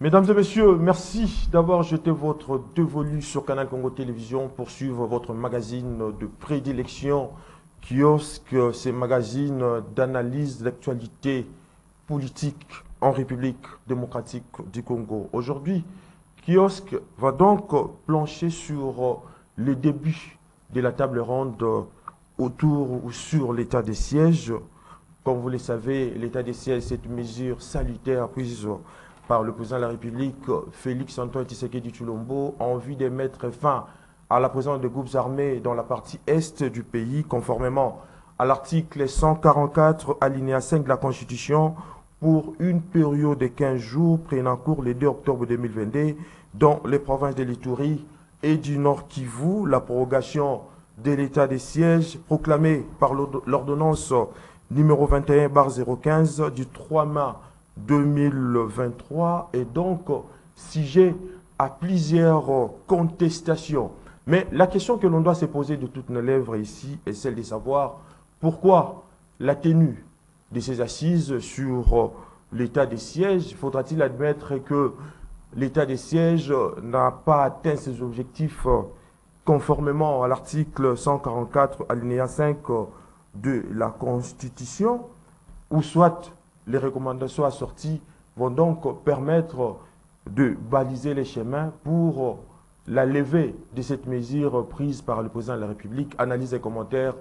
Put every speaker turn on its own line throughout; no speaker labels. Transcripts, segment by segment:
Mesdames et messieurs, merci d'avoir jeté votre dévolu sur Canal Congo Télévision pour suivre votre magazine de prédilection, Kiosque, ces magazines d'analyse de l'actualité politique en République démocratique du Congo. Aujourd'hui, Kiosque va donc plancher sur le début de la table ronde autour ou sur l'état des sièges. Comme vous le savez, l'état des sièges, c'est une mesure salutaire prise par le président de la République, Félix Antoine Tshisekedi Tshilombo, en vue de mettre fin à la présence des groupes armés dans la partie est du pays, conformément à l'article 144, alinéa 5 de la Constitution, pour une période de 15 jours prenant cours le 2 octobre 2022 dans les provinces de l'Ituri et du Nord Kivu. La prorogation de l'état des sièges proclamée par l'ordonnance numéro 21/015 du 3 mai 2023 est donc sujet à plusieurs contestations. Mais la question que l'on doit se poser de toutes nos lèvres ici est celle de savoir pourquoi la tenue de ces assises sur l'état des sièges. Faudra-t-il admettre que l'état des sièges n'a pas atteint ses objectifs conformément à l'article 144 alinéa 5 de la Constitution, ou soit les recommandations assorties vont donc permettre de baliser les chemins pour la levée de cette mesure prise par le président de la République. Analyse et commentaires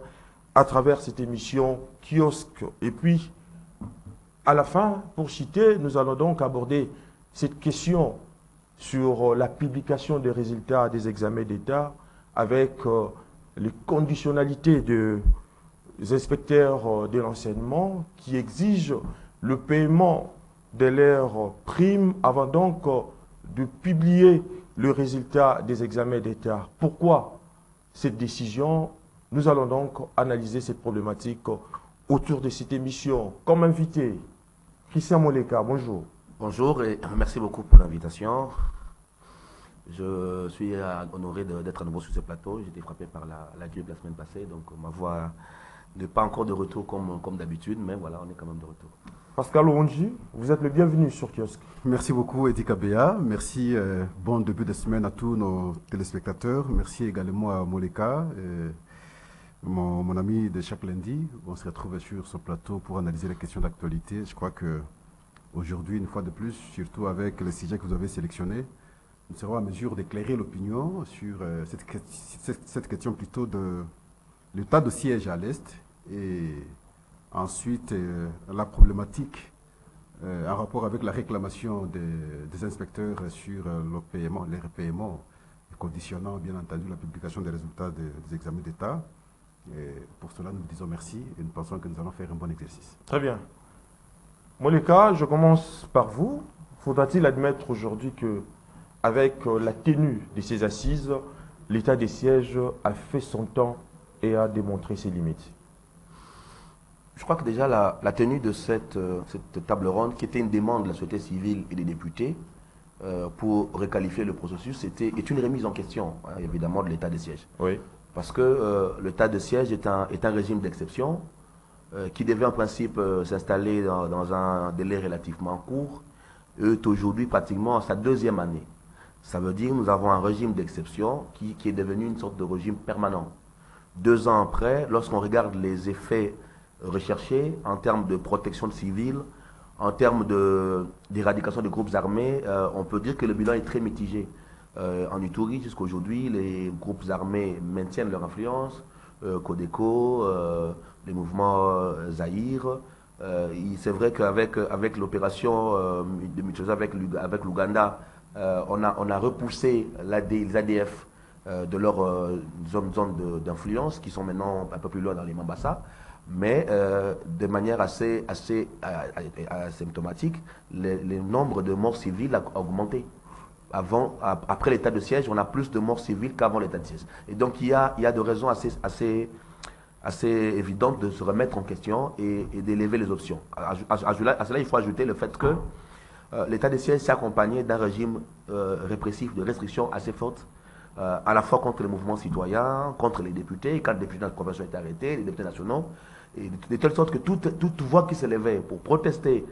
à travers cette émission Kiosque. Et puis, à la fin, pour citer, nous allons donc aborder cette question sur la publication des résultats des examens d'État avec les conditionnalités des inspecteurs de l'enseignement qui exigent le paiement de leurs primes avant donc de publier le résultat des examens d'État. Pourquoi cette décision? Nous allons donc analyser cette problématique autour de cette émission. Comme invité, Christian Moleka, bonjour.
Bonjour et merci beaucoup pour l'invitation. Je suis honoré d'être à nouveau sur ce plateau. J'ai été frappé par la grippe la semaine passée, donc ma voix n'est pas encore de retour comme d'habitude, mais voilà, on est quand même de retour.
Pascal Oronji, vous êtes le bienvenu sur Kiosque.
Merci beaucoup Etika Béa, merci, bon début de semaine à tous nos téléspectateurs. Merci également à Moleka, mon ami de chaque lundi. On se retrouve sur ce plateau pour analyser les questions d'actualité. Je crois que aujourd'hui, une fois de plus, surtout avec les sujets que vous avez sélectionnés, nous serons à mesure d'éclairer l'opinion sur cette question plutôt de l'état de siège à l'Est et ensuite la problématique en rapport avec la réclamation des inspecteurs sur le paiement, les repaiements, conditionnant bien entendu la publication des résultats des examens d'État. Et pour cela, nous disons merci et nous pensons que nous allons faire un bon exercice.
Très bien. Moleka, je commence par vous. Faudra-t-il admettre aujourd'hui que, avec la tenue de ces assises, l'état des sièges a fait son temps et a démontré ses limites?
Je crois que déjà la tenue de cette table ronde, qui était une demande de la société civile et des députés pour requalifier le processus, est une remise en question, hein, évidemment, de l'état des sièges.
Oui.
Parce que l'état de siège est un régime d'exception qui devait en principe s'installer dans un délai relativement court, et est aujourd'hui pratiquement à sa deuxième année. Ça veut dire que nous avons un régime d'exception qui est devenu une sorte de régime permanent. 2 ans après, lorsqu'on regarde les effets recherchés en termes de protection civile, en termes d'éradication des groupes armés, on peut dire que le bilan est très mitigé. En Ituri, jusqu'à aujourd'hui, les groupes armés maintiennent leur influence, Codeco, les mouvements Zahir. C'est vrai qu'avec l'opération de mutualisation avec l'Ouganda, on a repoussé les ADF de leur zone d'influence, qui sont maintenant un peu plus loin dans les Mambasa, mais de manière assez asymptomatique, le nombre de morts civiles a augmenté. Après l'état de siège, on a plus de morts civiles qu'avant l'état de siège. Et donc il y a des raisons assez évidentes de se remettre en question et d'élever les options. À cela, il faut ajouter le fait que l'état de siège s'est accompagné d'un régime répressif, de restrictions assez fortes, à la fois contre les mouvements citoyens, contre les députés. Quand les députés de la Convention étaient arrêtés, les députés nationaux, Et de telle sorte que toute voix qui s'élevait pour protester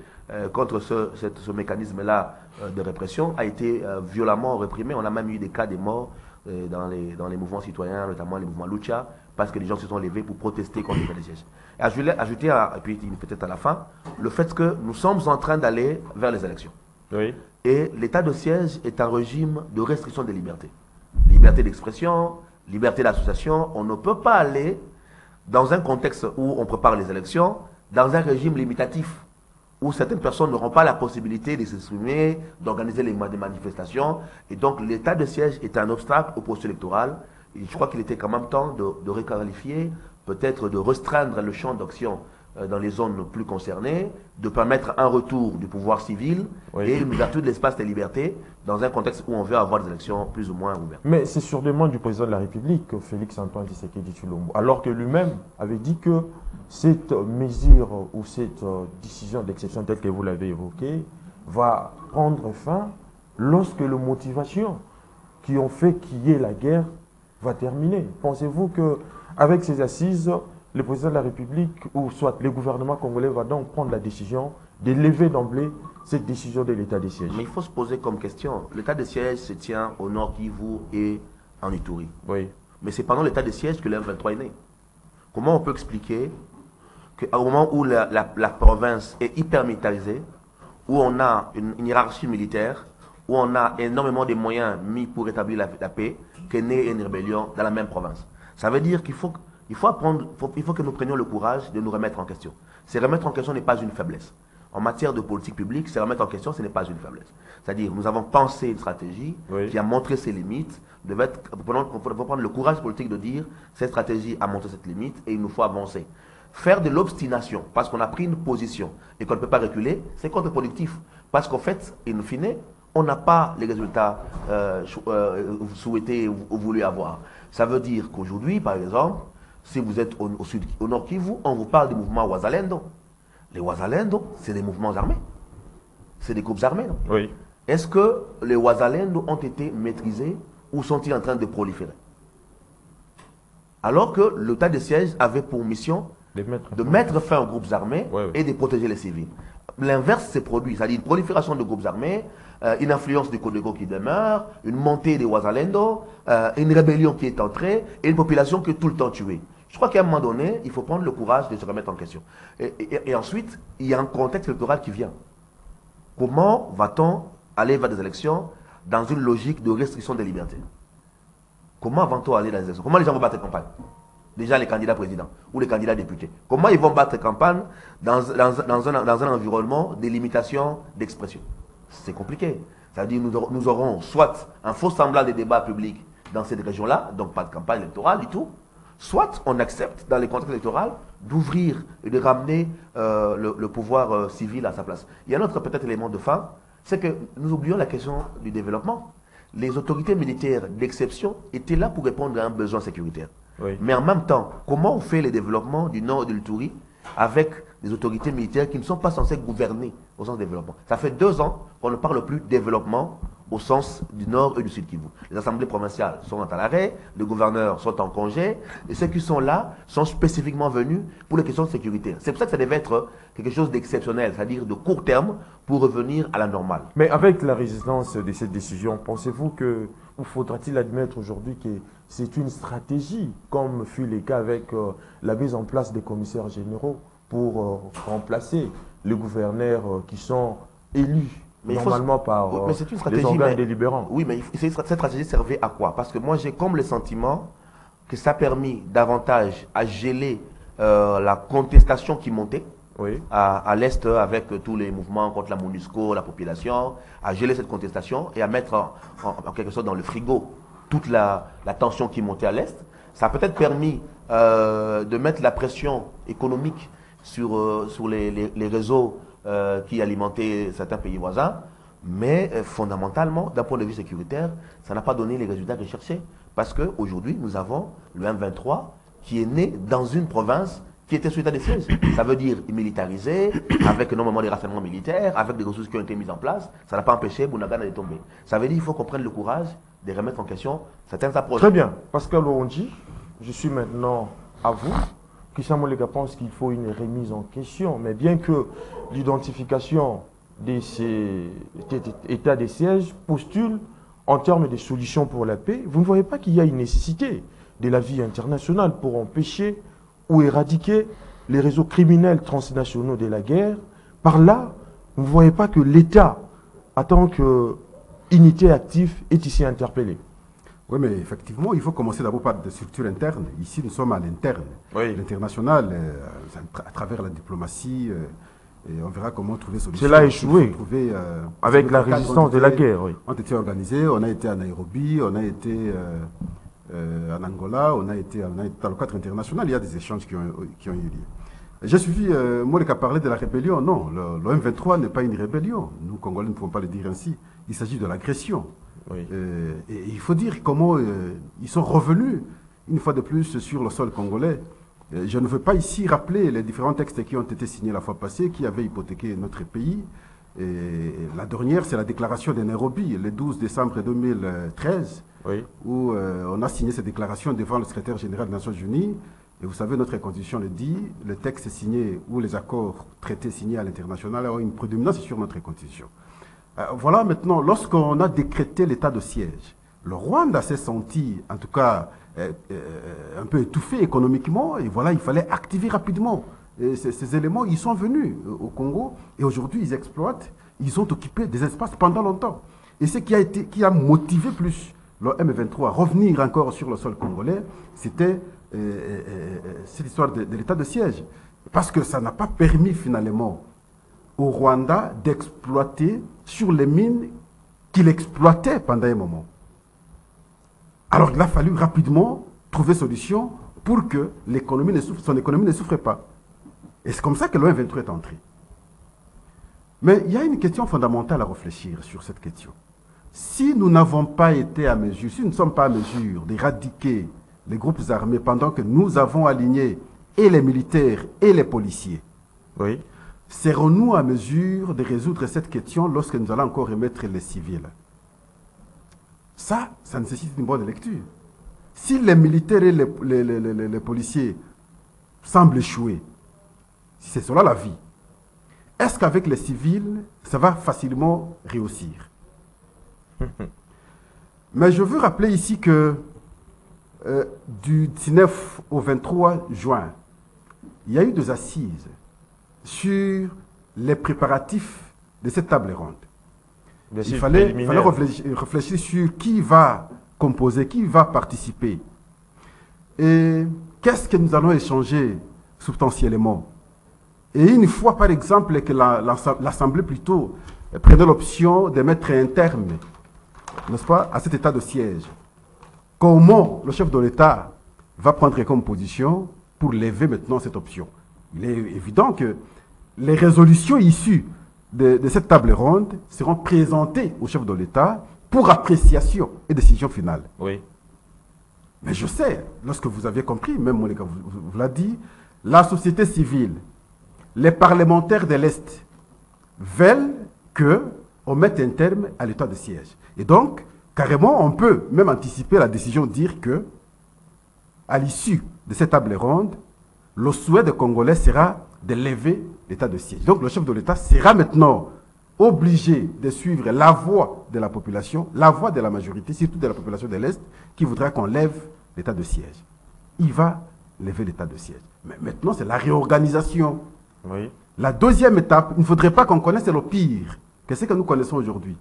contre ce mécanisme-là de répression a été violemment réprimée. On a même eu des cas de morts dans les mouvements citoyens, notamment les mouvements Lucha, parce que les gens se sont levés pour protester contre l'état de siège. Et je voulais ajouter, et puis peut-être à la fin, le fait que nous sommes en train d'aller vers les élections.
Oui.
Et l'état de siège est un régime de restriction des libertés. Liberté d'expression, liberté d'association. On ne peut pas aller dans un contexte où on prépare les élections, dans un régime limitatif, où certaines personnes n'auront pas la possibilité de s'exprimer, d'organiser des manifestations. Et donc l'état de siège est un obstacle au processus électoral. Et je crois qu'il était quand même temps de requalifier, peut-être de restreindre le champ d'action dans les zones plus concernées, de permettre un retour du pouvoir civil et une ouverture de l'espace des libertés dans un contexte où on veut avoir des élections plus ou moins ouvertes.
Mais c'est sur demande du président de la République, Félix-Antoine Tshisekedi Tshilombo, alors que lui-même avait dit que cette mesure ou cette décision d'exception telle que vous l'avez évoquée va prendre fin lorsque les motivations qui ont fait qu'il y ait la guerre va terminer. Pensez-vous qu'avec ces assises, le président de la République, ou soit le gouvernement congolais, va donc prendre la décision de lever d'emblée cette décision de l'état de siège?
Mais il faut se poser comme question, l'état de siège se tient au Nord Kivu et en Ituri.
Oui.
Mais c'est pendant l'état de siège que le M23 est né. Comment on peut expliquer qu'au moment où la province est hyper militarisée, où on a une hiérarchie militaire, où on a énormément de moyens mis pour établir la paix, qu'est née une rébellion dans la même province? Ça veut dire qu'il faut que nous prenions le courage de nous remettre en question. Se remettre en question n'est pas une faiblesse. En matière de politique publique, se remettre en question, ce n'est pas une faiblesse. C'est-à-dire, nous avons pensé une stratégie qui a montré ses limites. Il faut prendre le courage politique de dire, cette stratégie a montré cette limite et il nous faut avancer. Faire de l'obstination, parce qu'on a pris une position et qu'on ne peut pas reculer, c'est contre-productif. Parce qu'en fait, in fine, on n'a pas les résultats souhaités ou voulus avoir. Ça veut dire qu'aujourd'hui, par exemple, si vous êtes au sud, au nord Kivu, on vous parle du mouvement Wazalendo. Les Wazalendo, c'est des mouvements armés. C'est des groupes armés, non?
Oui.
Est-ce que les Wazalendo ont été maîtrisés ou sont-ils en train de proliférer? Alors que l'état de siège avait pour mission de mettre fin aux groupes armés et de protéger les civils. L'inverse s'est produit, c'est-à-dire une prolifération de groupes armés, une influence du Codeco qui demeure, une montée des Wazalendo, une rébellion qui est entrée et une population qui est tout le temps tuée. Je crois qu'à un moment donné, il faut prendre le courage de se remettre en question. Et ensuite, il y a un contexte électoral qui vient. Comment va-t-on aller vers des élections dans une logique de restriction des libertés? Comment va-t-on aller dans les élections? Comment les gens vont battre campagne? Déjà les candidats présidents ou les candidats députés. Comment ils vont battre campagne dans un environnement de limitation d'expression? C'est compliqué. C'est-à-dire nous aurons soit un faux semblant de débat public dans cette région-là, donc pas de campagne électorale du tout, soit on accepte dans les contextes électoraux d'ouvrir et de ramener le pouvoir civil à sa place. Il y a un autre peut-être élément de fin, c'est que nous oublions la question du développement. Les autorités militaires d'exception étaient là pour répondre à un besoin sécuritaire. Oui. Mais en même temps, comment on fait le développement du nord et de l'Ituri avec des autorités militaires qui ne sont pas censées gouverner au sens développement? Ça fait 2 ans qu'on ne parle plus de développement au sens du nord et du sud Kivu. Les assemblées provinciales sont à l'arrêt, les gouverneurs sont en congé, et ceux qui sont là sont spécifiquement venus pour les questions sécuritaires. C'est pour ça que ça devait être quelque chose d'exceptionnel, c'est-à-dire de court terme, pour revenir à la normale.
Mais avec la résistance de cette décision, pensez-vous que, ou faudra-t-il admettre aujourd'hui que c'est une stratégie, comme fut le cas avec la mise en place des commissaires généraux pour remplacer les gouverneurs qui sont élus normalement par les organes délibérants?
Oui, mais cette stratégie servait à quoi? Parce que moi, j'ai comme le sentiment que ça a permis davantage à geler la contestation qui montait à l'Est avec tous les mouvements contre la MONUSCO, la population, à geler cette contestation et à mettre en quelque sorte dans le frigo toute la tension qui montait à l'Est. Ça a peut-être permis de mettre la pression économique sur les réseaux qui alimentaient certains pays voisins, mais fondamentalement, d'un point de vue sécuritaire, ça n'a pas donné les résultats recherchés. Parce qu'aujourd'hui, nous avons le M23 qui est né dans une province qui était sous état de siège. Ça veut dire militarisé, avec énormément de rassemblements militaires, avec des ressources qui ont été mises en place. Ça n'a pas empêché Bunagana de tomber. Ça veut dire qu'il faut qu'on prenne le courage de remettre en question certaines approches.
Très bien. Pascal Oronji, je suis maintenant à vous Christian Molega pense qu'il faut une remise en question, mais bien que l'identification de ces états de siège postule en termes de solutions pour la paix, vous ne voyez pas qu'il y a une nécessité de la vie internationale pour empêcher ou éradiquer les réseaux criminels transnationaux de la guerre. Par là, vous ne voyez pas que l'État, en tant qu'unité active, est ici interpellé.
Oui, mais effectivement, il faut commencer d'abord par des structures internes. Ici, nous sommes à l'interne.
Oui.
L'international, à travers la diplomatie, et on verra comment trouver des solutions.
Cela a échoué avec la
cas,
résistance de la guerre. Oui.
On a été organisés, on a été à Nairobi, on a été en Angola, on a été dans le cadre international, il y a des échanges qui ont eu lieu. J'ai suivi, moi, qui a parlé de la rébellion. Non, le M23 n'est pas une rébellion. Nous, Congolais, ne pouvons pas le dire ainsi. Il s'agit de l'agression.
Oui.
Et il faut dire comment ils sont revenus, une fois de plus, sur le sol congolais. Je ne veux pas ici rappeler les différents textes qui ont été signés la fois passée, qui avaient hypothéqué notre pays. Et la dernière, c'est la déclaration de Nairobi, le 12 décembre 2013,
Oui.
où on a signé cette déclaration devant le secrétaire général des Nations Unies. Et vous savez, notre constitution le dit, le texte signé ou les accords traités signés à l'international ont une prédominance sur notre constitution. Voilà maintenant, lorsqu'on a décrété l'état de siège, le Rwanda s'est senti, en tout cas, un peu étouffé économiquement, et voilà, il fallait activer rapidement. Et ces éléments, ils sont venus au Congo, et aujourd'hui, ils exploitent, ils ont occupé des espaces pendant longtemps. Et ce qui a motivé plus le M23 à revenir encore sur le sol congolais, c'était cette histoire de l'état de siège. Parce que ça n'a pas permis finalement au Rwanda d'exploiter sur les mines qu'il exploitait pendant un moment. Alors il a fallu rapidement trouver solution pour que son économie ne souffre pas. Et c'est comme ça que le M23 est entré. Mais il y a une question fondamentale à réfléchir sur cette question. Si nous n'avons pas été à mesure, si nous ne sommes pas à mesure d'éradiquer les groupes armés pendant que nous avons aligné et les militaires et les policiers,
Oui.
serons-nous à mesure de résoudre cette question lorsque nous allons encore remettre les civils? Ça nécessite une bonne lecture. Si les militaires et les policiers semblent échouer, si c'est cela la vie, est-ce qu'avec les civils, ça va facilement réussir? Mais je veux rappeler ici que du 19 au 23 juin, il y a eu des assises sur les préparatifs de cette table ronde. Il fallait réfléchir sur qui va composer, qui va participer. Et qu'est-ce que nous allons échanger substantiellement? Et une fois, par exemple, que l'Assemblée plutôt prenait l'option de mettre un terme, n'est-ce pas, à cet état de siège, comment le chef de l'État va prendre comme position pour lever maintenant cette option? Il est évident que les résolutions issues de cette table ronde seront présentées au chef de l'État pour appréciation et décision finale.
Oui.
Mais je sais, lorsque vous aviez compris, même Monica vous l'a dit, la société civile, les parlementaires de l'Est veulent qu'on mette un terme à l'état de siège. Et donc, carrément, on peut même anticiper la décision, dire que, à l'issue de cette table ronde, le souhait des Congolais sera de lever l'état de siège. Donc le chef de l'État sera maintenant obligé de suivre la voix de la population, la voix de la majorité, surtout de la population de l'Est, qui voudra qu'on lève l'état de siège. Il va lever l'état de siège. Mais maintenant, c'est la réorganisation.
Oui.
La deuxième étape, il ne faudrait pas qu'on connaisse le pire que ce que nous connaissons aujourd'hui.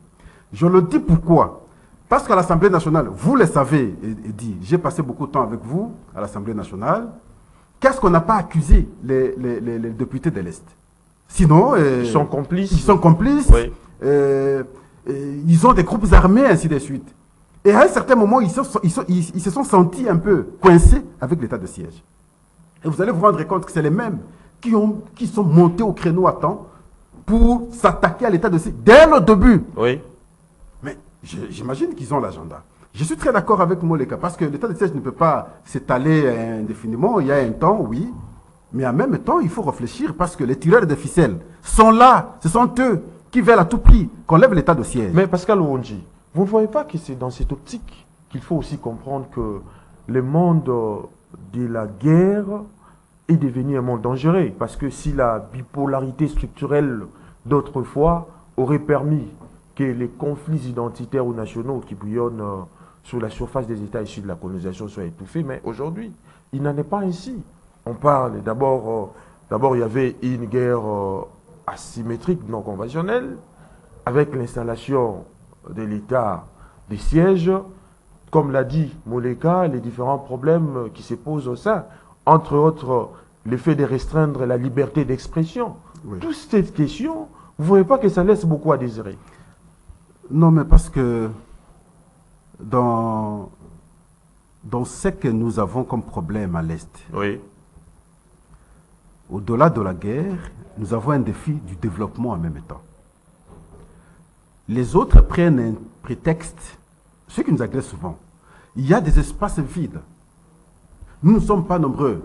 Je le dis pourquoi? Parce qu'à l'Assemblée nationale, vous le savez, et dit, j'ai passé beaucoup de temps avec vous à l'Assemblée nationale. Qu'est-ce qu'on n'a pas accusé les députés de l'Est? Sinon,
ils sont complices.
Ils sont complices.
Oui.
Ils ont des groupes armés, ainsi de suite. Et à un certain moment, ils se sont sentis un peu coincés avec l'état de siège. Et vous allez vous rendre compte que c'est les mêmes qui sont montés au créneau à temps pour s'attaquer à l'état de siège dès le début.
Oui.
Mais j'imagine qu'ils ont l'agenda. Je suis très d'accord avec Moleka, parce que l'état de siège ne peut pas s'étaler indéfiniment. Il y a un temps, oui, mais en même temps, il faut réfléchir, parce que les tireurs de ficelles sont là. Ce sont eux qui veulent à tout prix qu'on lève l'état de siège.
Mais Pascal Ouonji, vous ne voyez pas que c'est dans cette optique qu'il faut aussi comprendre que le monde de la guerre est devenu un monde dangereux. Parce que si la bipolarité structurelle d'autrefois aurait permis que les conflits identitaires ou nationaux qui bouillonnent sur la surface des États issus de la colonisation soient étouffés, mais aujourd'hui, il n'en est pas ainsi. On parle d'abord, il y avait une guerre asymétrique, non conventionnelle, avec l'installation de l'État des sièges, comme l'a dit Moleka, les différents problèmes qui se posent au sein, entre autres le fait de restreindre la liberté d'expression.
Oui.
Toutes ces questions, vous ne voyez pas que ça laisse beaucoup à désirer?
Non, mais parce que dans ce que nous avons comme problème à l'Est,
Oui.
au-delà de la guerre, nous avons un défi du développement en même temps. Les autres prennent un prétexte, ce qui nous agresse souvent. Il y a des espaces vides. Nous ne sommes pas nombreux.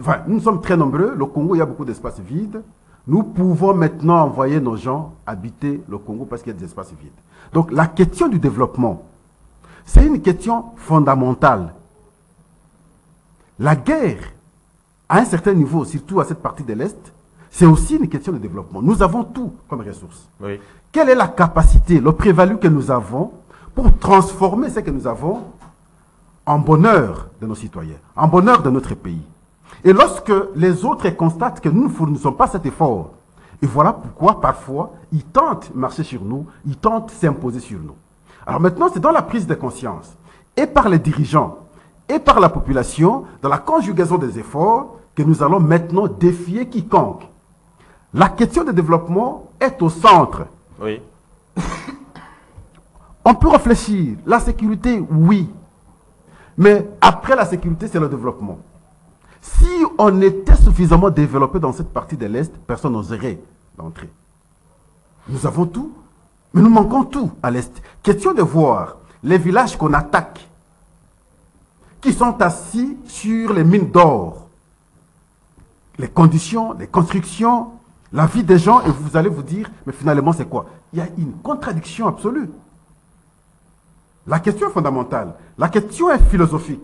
Enfin, nous sommes très nombreux. Le Congo, il y a beaucoup d'espaces vides. Nous pouvons maintenant envoyer nos gens habiter le Congo parce qu'il y a des espaces vides. Donc, la question du développement, c'est une question fondamentale. La guerre, à un certain niveau, surtout à cette partie de l'Est, c'est aussi une question de développement. Nous avons tout comme ressources.
Oui.
Quelle est la capacité, le prévalu que nous avons pour transformer ce que nous avons en bonheur de nos citoyens, en bonheur de notre pays? Et lorsque les autres constatent que nous ne fournissons pas cet effort, et voilà pourquoi parfois ils tentent de marcher sur nous, ils tentent de s'imposer sur nous. Alors maintenant, c'est dans la prise de conscience, et par les dirigeants, et par la population, dans la conjugaison des efforts, que nous allons maintenant défier quiconque. La question du développement est au centre.
Oui.
On peut réfléchir. La sécurité, oui. Mais après la sécurité, c'est le développement. Si on était suffisamment développé dans cette partie de l'Est, personne n'oserait d'entrer. Nous avons tout, mais nous manquons tout à l'Est. Question de voir les villages qu'on attaque, qui sont assis sur les mines d'or, les conditions, les constructions, la vie des gens, et vous allez vous dire, mais finalement c'est quoi? Il y a une contradiction absolue. La question est fondamentale, la question est philosophique,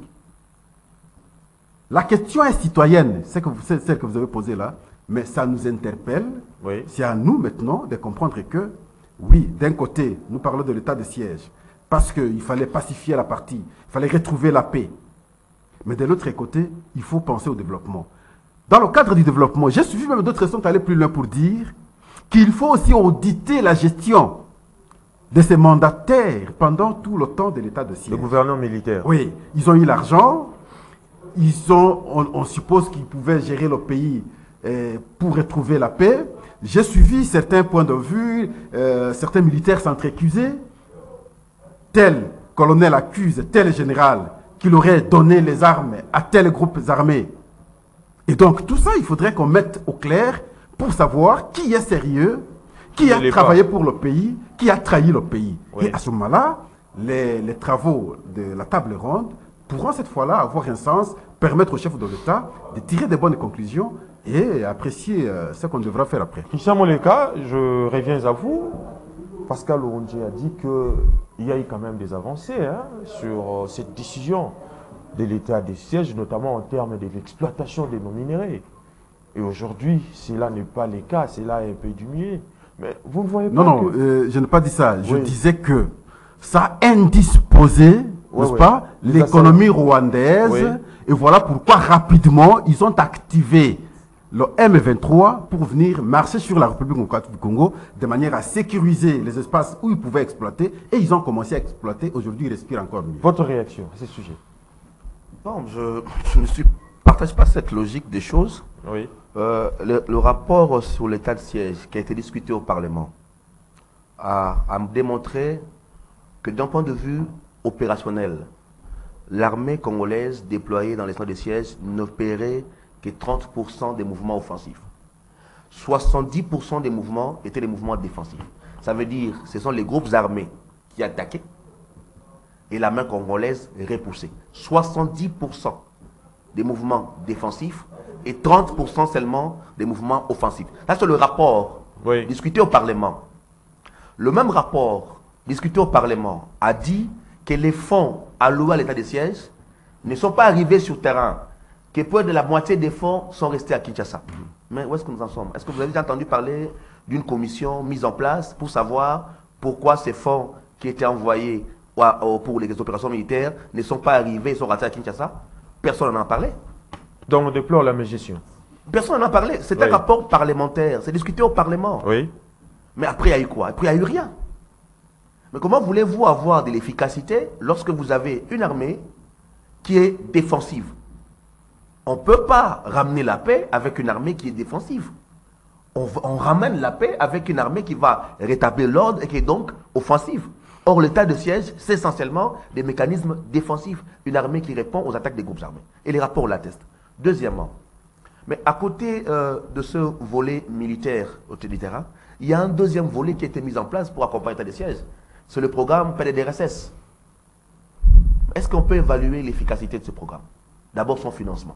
la question est citoyenne, c'est celle que vous avez posée là, mais ça nous interpelle.
Oui.
C'est à nous maintenant de comprendre que, oui, d'un côté, nous parlons de l'état de siège, parce qu'il fallait pacifier la partie, il fallait retrouver la paix. Mais de l'autre côté, il faut penser au développement. Dans le cadre du développement, j'ai suivi même d'autres raisons aller plus loin pour dire qu'il faut aussi auditer la gestion de ces mandataires pendant tout le temps de l'état de siège.
Le gouvernement militaire.
Oui, ils ont eu l'argent, on suppose qu'ils pouvaient gérer le pays pour retrouver la paix. J'ai suivi certains points de vue, certains militaires s'entreaccusaient. Tel colonel accuse tel général qu'il aurait donné les armes à tel groupe armé. Et donc tout ça, il faudrait qu'on mette au clair pour savoir qui est sérieux, qui a travaillé pour le pays, qui a trahi le pays. Oui. Et à ce moment-là, les travaux de la table ronde pourront cette fois-là avoir un sens, permettre au chef de l'État de tirer des bonnes conclusions et apprécier ce qu'on devra faire après.
Christian Moleka, je reviens à vous. Pascal Orondier a dit qu'il y a eu quand même des avancées sur cette décision de l'état des sièges, notamment en termes de l'exploitation de nos minéraux. Et aujourd'hui, cela n'est pas le cas, c'est là un peu diminué. Mais vous ne voyez pas
Non, je n'ai pas dit ça. Je disais que ça a indisposé, n'est-ce pas, l'économie rwandaise. Et voilà pourquoi rapidement, ils ont activé le M23 pour venir marcher sur la République démocratique du Congo de manière à sécuriser les espaces où ils pouvaient exploiter. Et ils ont commencé à exploiter. Aujourd'hui, ils respirent encore mieux.
Votre réaction à ce sujet?
Bon, je ne partage pas cette logique des choses.
Oui.
Le rapport sur l'état de siège qui a été discuté au Parlement a démontré que d'un point de vue opérationnel, l'armée congolaise déployée dans les centres de siège n'opérait que 30% des mouvements offensifs. 70% des mouvements étaient des mouvements défensifs. Ça veut dire que ce sont les groupes armés qui attaquaient et la main congolaise repoussée. 70% des mouvements défensifs et 30% seulement des mouvements offensifs. Là, c'est le rapport discuté au Parlement. Le même rapport discuté au Parlement a dit que les fonds alloués à l'état de siège ne sont pas arrivés sur terrain, que près de la moitié des fonds sont restés à Kinshasa. Mais où est-ce que nous en sommes? Est-ce que vous avez déjà entendu parler d'une commission mise en place pour savoir pourquoi ces fonds qui étaient envoyés pour les opérations militaires ne sont pas arrivés, ils sont ratés à Kinshasa? Personne n'en a parlé.
Donc on déplore la mégestion.
Personne n'en a parlé. C'est un rapport parlementaire. C'est discuté au Parlement.
Oui.
Mais après, il y a eu quoi? Après, il n'y a eu rien. Mais comment voulez-vous avoir de l'efficacité lorsque vous avez une armée qui est défensive? On ne peut pas ramener la paix avec une armée qui est défensive. On ramène la paix avec une armée qui va rétablir l'ordre et qui est donc offensive. Or, l'état de siège, c'est essentiellement des mécanismes défensifs. Une armée qui répond aux attaques des groupes armés. Et les rapports l'attestent. Deuxièmement, mais à côté de ce volet militaire au terrain, il y a un deuxième volet qui a été mis en place pour accompagner l'état de siège. C'est le programme PDDRSS. Est-ce qu'on peut évaluer l'efficacité de ce programme? D'abord son financement.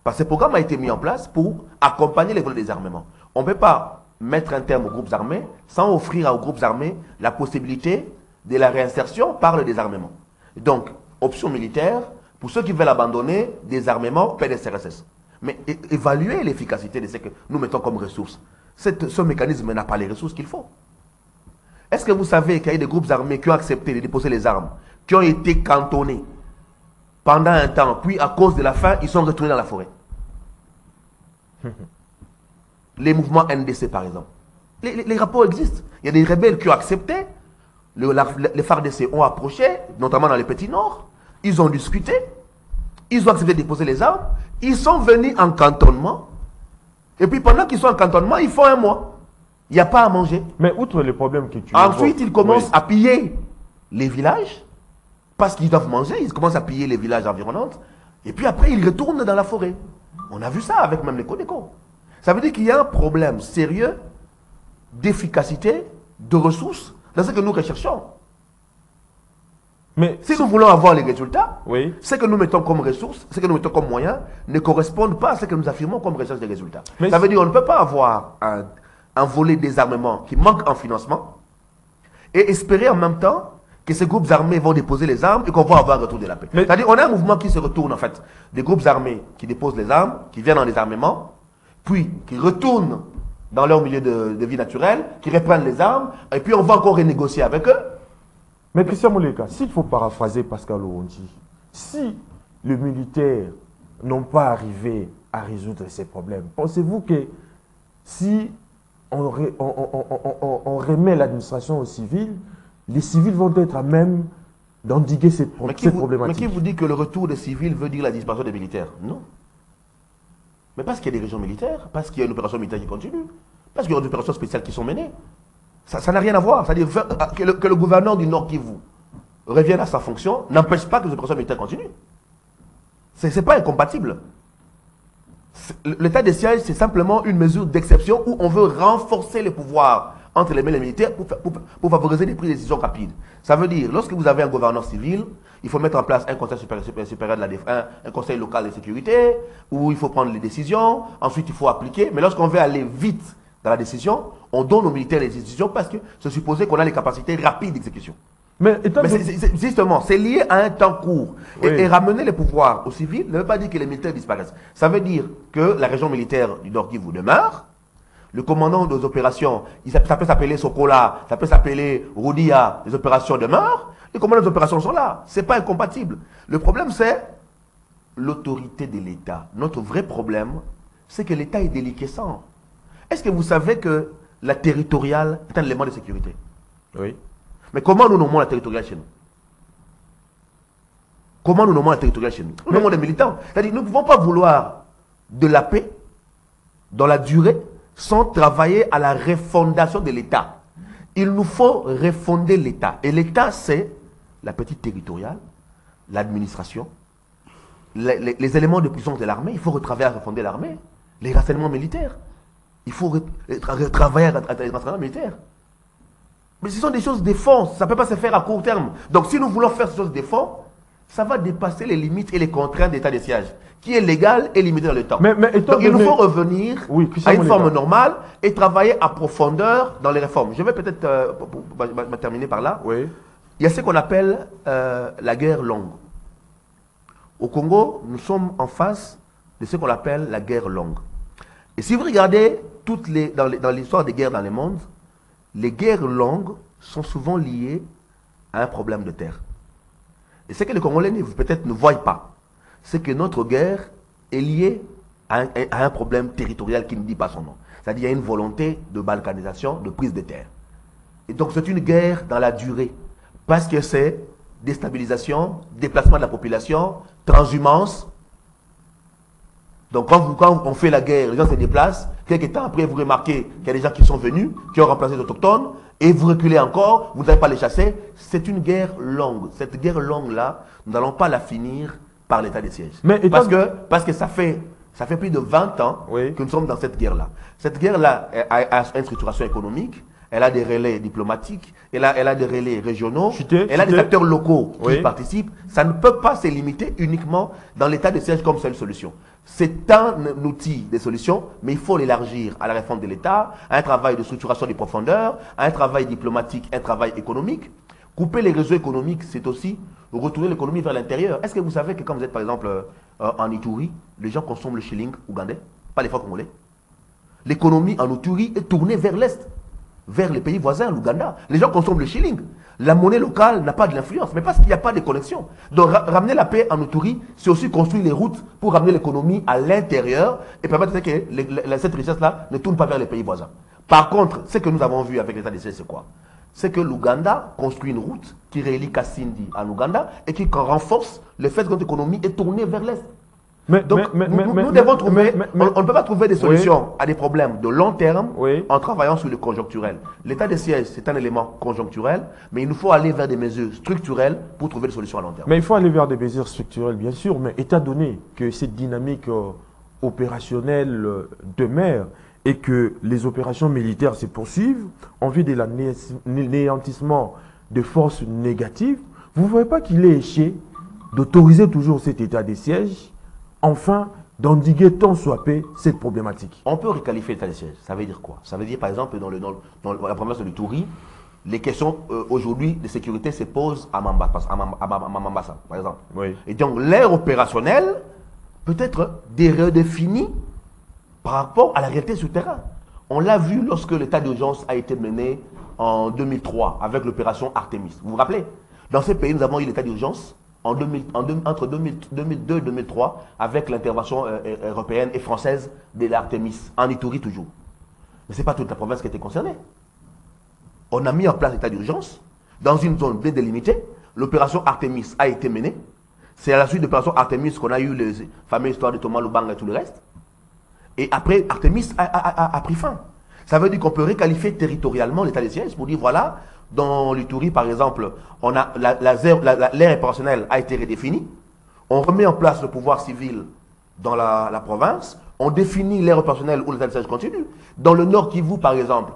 Parce que ce programme a été mis en place pour accompagner les volets des armements. On ne peut pas mettre un terme aux groupes armés sans offrir aux groupes armés la possibilité de la réinsertion par le désarmement. Donc, option militaire, pour ceux qui veulent abandonner des armements, PDDRSS. Mais évaluer l'efficacité de ce que nous mettons comme ressources. Ce mécanisme n'a pas les ressources qu'il faut. Est-ce que vous savez qu'il y a des groupes armés qui ont accepté de déposer les armes, qui ont été cantonnés pendant un temps, puis à cause de la faim, ils sont retournés dans la forêt? Les mouvements NDC, par exemple. Les rapports existent. Il y a des rebelles qui ont accepté, les FARDC ont approché, notamment dans les petits nord, ils ont discuté, ils ont accepté de déposer les armes, ils sont venus en cantonnement, et puis pendant qu'ils sont en cantonnement, ils font un mois. Il n'y a pas à manger.
Mais outre les problèmes que tu
ensuite, ils commencent à piller les villages, parce qu'ils doivent manger, ils commencent à piller les villages environnants, et puis après, ils retournent dans la forêt. On a vu ça avec même les Codeco. Ça veut dire qu'il y a un problème sérieux d'efficacité, de ressources, dans ce que nous recherchons. Mais si nous voulons avoir les résultats, ce que nous mettons comme ressources, ce que nous mettons comme moyens, ne correspondent pas à ce que nous affirmons comme recherche des résultats. Mais ça veut dire qu'on ne peut pas avoir un volet désarmement qui manque en financement et espérer en même temps que ces groupes armés vont déposer les armes et qu'on va avoir un retour de la paix. C'est-à-dire qu'on a un mouvement qui se retourne en fait. Des groupes armés qui déposent les armes, qui viennent en désarmement, puis qui retournent dans leur milieu de vie naturelle, qui reprennent les armes, et puis on va encore renégocier avec eux.
Mais Christian Moleka, s'il faut paraphraser Pascal Ouonji, si les militaires n'ont pas arrivé à résoudre ces problèmes, pensez-vous que si on remet l'administration aux civils, les civils vont être à même d'endiguer cette problématique?
Mais qui vous dit que le retour des civils veut dire la disparition des militaires? Non. Mais parce qu'il y a des régions militaires, parce qu'il y a une opération militaire qui continue, parce qu'il y a des opérations spéciales qui sont menées. Ça n'a rien à voir. C'est-à-dire que le gouverneur du Nord Kivu revienne à sa fonction n'empêche pas que les opérations militaires continuent. Ce n'est pas incompatible. L'état de siège, c'est simplement une mesure d'exception où on veut renforcer les pouvoirs entre les mains des militaires pour favoriser des prises de décisions rapides. Ça veut dire, lorsque vous avez un gouverneur civil, il faut mettre en place un conseil supérieur de la défense, un conseil local de sécurité, où il faut prendre les décisions, ensuite il faut appliquer. Mais lorsqu'on veut aller vite dans la décision, on donne aux militaires les décisions parce que c'est supposé qu'on a les capacités rapides d'exécution. Mais justement, c'est lié à un temps court. Et ramener les pouvoirs aux civils ne veut pas dire que les militaires disparaissent. Ça veut dire que la région militaire du Nord Kivu demeure. Le commandant des opérations, ça peut s'appeler Sokola, ça peut s'appeler Roudia, les opérations demeurent. Les commandants des opérations sont là. Ce n'est pas incompatible. Le problème, c'est l'autorité de l'État. Notre vrai problème, c'est que l'État est déliquescent. Est-ce que vous savez que la territoriale est un élément de sécurité?
Oui.
Mais comment nous nommons la territoriale chez nous? Comment nous nommons la territoriale chez nous? Nous nommons des militants. C'est-à-dire, nous ne pouvons pas vouloir de la paix dans la durée sans travailler à la refondation de l'État. Il nous faut refonder l'État. Et l'État, c'est la petite territoriale, l'administration, les éléments de puissance de l'armée. Il faut retravailler à refonder l'armée, les renseignements militaires. Il faut travailler à les renseignements militaires. Mais ce sont des choses de fond, ça ne peut pas se faire à court terme. Donc si nous voulons faire ces choses de fond, ça va dépasser les limites et les contraintes d'état de siège, qui est légal et limité dans le temps. Donc il nous faut revenir à une forme normale et travailler à profondeur dans les réformes. Je vais peut-être terminer par là.
Oui.
Il y a ce qu'on appelle la guerre longue. Au Congo, nous sommes en face de ce qu'on appelle la guerre longue. Et si vous regardez dans l'histoire des guerres dans le monde, les guerres longues sont souvent liées à un problème de terre. Et ce que les Congolais peut-être ne voient pas, c'est que notre guerre est liée à un problème territorial qui ne dit pas son nom. C'est-à-dire qu'il y a une volonté de balkanisation, de prise de terre. Et donc c'est une guerre dans la durée, parce que c'est déstabilisation, déplacement de la population, transhumance. Donc quand on fait la guerre, les gens se déplacent, quelques temps après vous remarquez qu'il y a des gens qui sont venus, qui ont remplacé les autochtones, et vous reculez encore, vous n'allez pas les chasser. C'est une guerre longue. Cette guerre longue-là, nous n'allons pas la finir par l'état de siège. Parce que ça fait plus de 20 ans que nous sommes dans cette guerre-là. Cette guerre-là a une structuration économique, elle a des relais diplomatiques, elle a des relais régionaux, elle a des acteurs locaux qui participent. Ça ne peut pas se limiter uniquement dans l'état de siège comme seule solution. C'est un outil de solution, mais il faut l'élargir à la réforme de l'État, à un travail de structuration des profondeurs, à un travail diplomatique, un travail économique. Couper les réseaux économiques, c'est aussi retourner l'économie vers l'intérieur. Est-ce que vous savez que quand vous êtes par exemple en Ituri, les gens consomment le shilling ougandais, pas les francs congolais? L'économie en Ituri est tournée vers l'Est, vers les pays voisins, l'Ouganda. Les gens consomment le shilling. La monnaie locale n'a pas de l'influence, mais parce qu'il n'y a pas de connexion. Donc ramener la paix en Ituri, c'est aussi construire les routes pour ramener l'économie à l'intérieur et permettre que cette richesse-là ne tourne pas vers les pays voisins. Par contre, ce que nous avons vu avec l'état de siège, c'est quoi? C'est que l'Ouganda construit une route qui relie Kasindi en Ouganda et qui renforce le fait que notre économie est tournée vers l'Est. Donc, nous devons trouver, on ne peut pas trouver des solutions à des problèmes de long terme en travaillant sur le conjoncturel. L'état de siège, c'est un élément conjoncturel, mais il nous faut aller vers des mesures structurelles pour trouver des solutions à long terme.
Mais il faut aller vers des mesures structurelles, bien sûr, mais étant donné que cette dynamique opérationnelle demeure et que les opérations militaires se poursuivent en vue de l'anéantissement de forces négatives, vous ne voyez pas qu'il est éché d'autoriser toujours cet état de siège, enfin, d'endiguer tant soit peu cette problématique?
On peut requalifier l'état de siège. Ça veut dire quoi? Ça veut dire, par exemple, dans la province de l'Ituri, les questions aujourd'hui de sécurité se posent à Mambasa, par exemple. Et donc, l'ère opérationnelle peut être redéfinie par rapport à la réalité sur le terrain. On l'a vu lorsque l'état d'urgence a été mené en 2003 avec l'opération Artemis. Vous vous rappelez? Dans ces pays, nous avons eu l'état d'urgence entre 2002 et 2003 avec l'intervention européenne et française de l'Artemis, en Ituri toujours. Mais ce n'est pas toute la province qui a été concernée. On a mis en place l'état d'urgence dans une zone bien délimitée. L'opération Artemis a été menée. C'est à la suite de l'opération Artemis qu'on a eu les fameuses histoires de Thomas Lubanga et tout le reste. Et après, Artemis a pris fin. Ça veut dire qu'on peut requalifier territorialement l'état de siège pour dire, voilà, dans l'Ituri, par exemple, on a l'ère opérationnelle a été redéfinie. On remet en place le pouvoir civil dans la province. On définit l'ère opérationnelle où l'état de siège continue. Dans le Nord Kivu, par exemple,